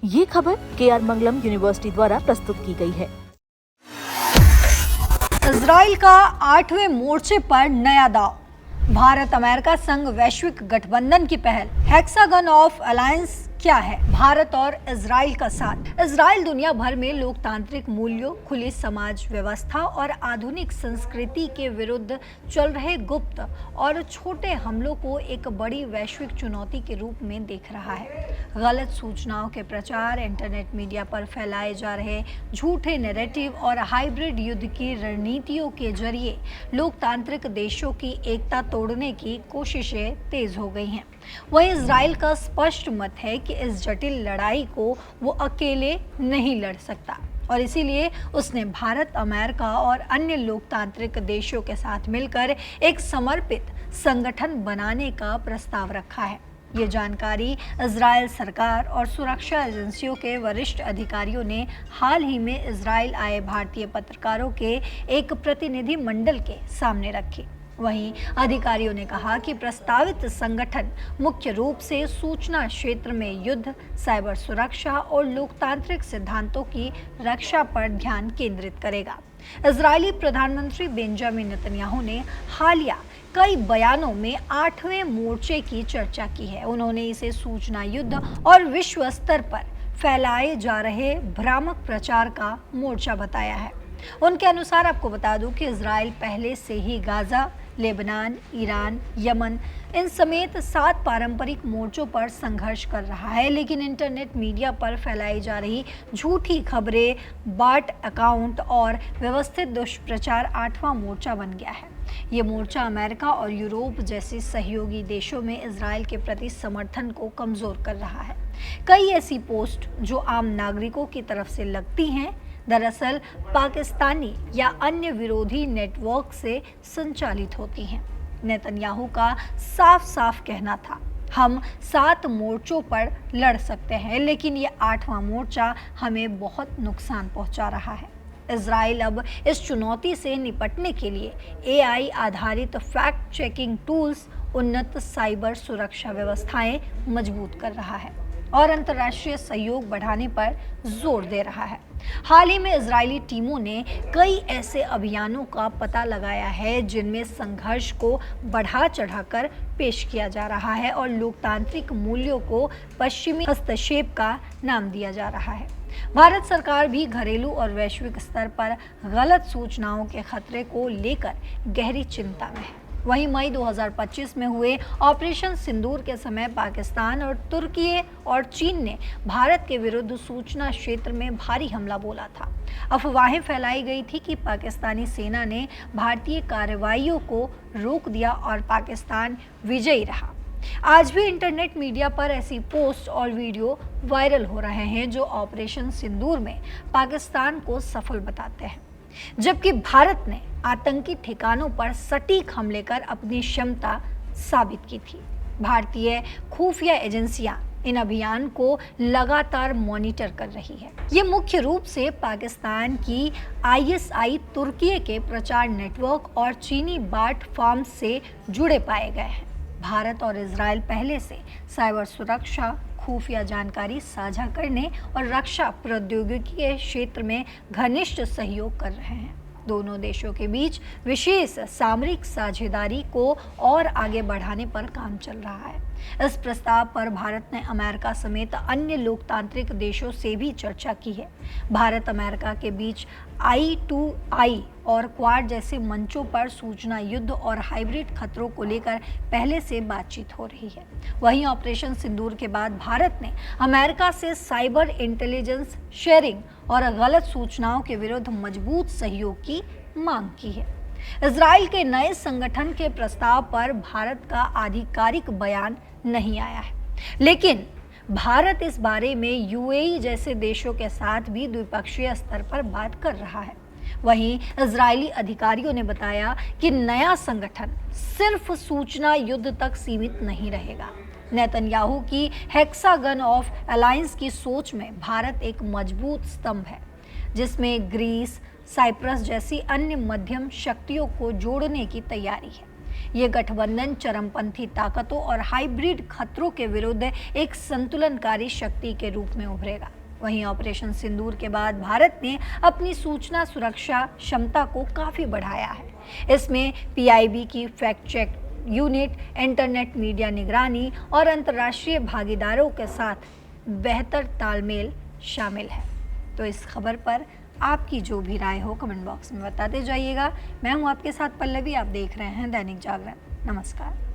ये खबर KR मंगलम university द्वारा प्रस्तुत की गई है। इजराइल का 8वें मोर्चे पर नया दांव। भारत अमेरिका संग वैश्विक गठबंधन की पहल। हेक्सागन ऑफ अलायंस क्या है? भारत और इजराइल का साथ। इजराइल दुनिया भर में लोकतांत्रिक मूल्यों, खुली समाज व्यवस्था और आधुनिक संस्कृति के विरुद्ध चल रहे गुप्त और छोटे हमलों को एक बड़ी वैश्विक चुनौती के रूप में देख रहा है। गलत सूचनाओं के प्रचार, इंटरनेट मीडिया पर फैलाए जा रहे झूठे नैरेटिव और हाइब्रिड युद्ध की रणनीतियों के जरिए लोकतांत्रिक देशों की एकता तोड़ने की कोशिशें तेज हो गई हैं। वहीं इजराइल का स्पष्ट मत है कि इस जटिल लड़ाई को वो अकेले नहीं लड़ सकता और इसीलिए उसने भारत, अमेरिका और अन्य लोकतांत्रिक देशों के साथ मिलकर एक समर्पित संगठन बनाने का प्रस्ताव रखा है। ये जानकारी इजराइल सरकार और सुरक्षा एजेंसियों के वरिष्ठ अधिकारियों ने हाल ही में इजराइल आए भारतीय पत्रकारों के एक प्रतिनिधि मंडल के सामने रखी। वहीं अधिकारियों ने कहा कि प्रस्तावित संगठन मुख्य रूप से सूचना क्षेत्र में युद्ध, साइबर सुरक्षा और लोकतांत्रिक सिद्धांतों की रक्षा पर ध्यान केंद्रित करेगा। इजरायली प्रधानमंत्री बेंजामिन नेतन्याहू ने हालिया कई बयानों में 8वें मोर्चे की चर्चा की है। उन्होंने इसे सूचना युद्ध और विश्व स्तर पर फैलाए जा रहे भ्रामक प्रचार का मोर्चा बताया है। उनके अनुसार आपको बता दूं कि इजराइल पहले से ही गाजा, लेबनान, ईरान, यमन इन समेत 7 पारंपरिक मोर्चों पर संघर्ष कर रहा है, लेकिन इंटरनेट मीडिया पर फैलाई जा रही झूठी खबरें, बॉट अकाउंट और व्यवस्थित दुष्प्रचार 8वां मोर्चा बन गया है। ये मोर्चा अमेरिका और यूरोप जैसे सहयोगी देशों में इजराइल के प्रति समर्थन को कमजोर कर रहा है। कई ऐसी पोस्ट जो आम नागरिकों की तरफ से लगती हैं, दरअसल पाकिस्तानी या अन्य विरोधी नेटवर्क से संचालित होती हैं। नेतन्याहू का साफ साफ कहना था, हम 7 मोर्चों पर लड़ सकते हैं, लेकिन ये 8वां मोर्चा हमें बहुत नुकसान पहुंचा रहा है। इजराइल अब इस चुनौती से निपटने के लिए AI आधारित फैक्ट चेकिंग टूल्स, उन्नत साइबर सुरक्षा व्यवस्थाएं मजबूत कर रहा है और अंतर्राष्ट्रीय सहयोग बढ़ाने पर जोर दे रहा है। हाल ही में इजरायली टीमों ने कई ऐसे अभियानों का पता लगाया है जिनमें संघर्ष को बढ़ा चढ़ाकर पेश किया जा रहा है और लोकतांत्रिक मूल्यों को पश्चिमी हस्तक्षेप का नाम दिया जा रहा है। भारत सरकार भी घरेलू और वैश्विक स्तर पर गलत सूचनाओं के खतरे को लेकर गहरी चिंता में है। वहीं मई 2025 में हुए ऑपरेशन सिंदूर के समय पाकिस्तान और तुर्की और चीन ने भारत के विरुद्ध सूचना क्षेत्र में भारी हमला बोला था। अफवाहें फैलाई गई थी कि पाकिस्तानी सेना ने भारतीय कार्रवाइयों को रोक दिया और पाकिस्तान विजयी रहा। आज भी इंटरनेट मीडिया पर ऐसी पोस्ट और वीडियो वायरल हो रहे हैं जो ऑपरेशन सिंदूर में पाकिस्तान को सफल बताते हैं, जबकि भारत ने आतंकी ठिकानों पर सटीक हमले कर अपनी क्षमता साबित की थी। भारतीय खुफिया एजेंसियां इन अभियान को लगातार मॉनिटर कर रही है। ये मुख्य रूप से पाकिस्तान की ISI, तुर्की के प्रचार नेटवर्क और चीनी बॉट फार्म्स से जुड़े पाए गए हैं। भारत और इजराइल पहले से साइबर सुरक्षा, खुफिया जानकारी साझा करने और रक्षा प्रौद्योगिकी के क्षेत्र में घनिष्ठ सहयोग कर रहे हैं। दोनों देशों के बीच विशेष सामरिक साझेदारी को और आगे बढ़ाने पर काम चल रहा है। इस प्रस्ताव पर भारत ने अमेरिका समेत अन्य लोकतांत्रिक देशों से भी चर्चा की है। भारत अमेरिका के बीच I2I और क्वाड जैसे मंचों पर सूचना युद्ध और हाइब्रिड खतरों को लेकर पहले से बातचीत हो रही है। वहीं ऑपरेशन सिंदूर के बाद भारत ने अमेरिका से साइबर इंटेलिजेंस शेयरिंग और गलत सूचनाओं के विरुद्ध मजबूत सहयोग की मांग की है। इजराइल के नए संगठन के प्रस्ताव पर भारत का आधिकारिक बयान नहीं आया है, लेकिन भारत इस बारे में UAE जैसे देशों के साथ भी द्विपक्षीय स्तर पर बात कर रहा है। वहीं इजरायली अधिकारियों ने बताया कि नया संगठन सिर्फ सूचना युद्ध तक सीमित नहीं रहेगा। नेतन्याहू की हेक्सागन ऑफ अलायंस की सोच में भारत एक मजबूत स्तंभ है, जिसमें ग्रीस, साइप्रस जैसी अन्य मध्यम शक्तियों को जोड़ने की तैयारी है। ये गठबंधन चरमपंथी ताकतों और हाइब्रिड खतरों के विरुद्ध एक संतुलनकारी शक्ति के रूप में उभरेगा। वहीं ऑपरेशन सिंदूर के बाद भारत ने अपनी सूचना सुरक्षा क्षमता को काफी बढ़ाया है। इसमें पीआईबी की fact check unit, internet media निगरानी और अंतर्राष्ट्रीय भागीदारों के साथ बेहतर तालमेल शामिल है। तो इस खबर पर आपकी जो भी राय हो कमेंट बॉक्स में बताते जाइएगा। मैं हूं आपके साथ पल्लवी, आप देख रहे हैं दैनिक जागरण। नमस्कार।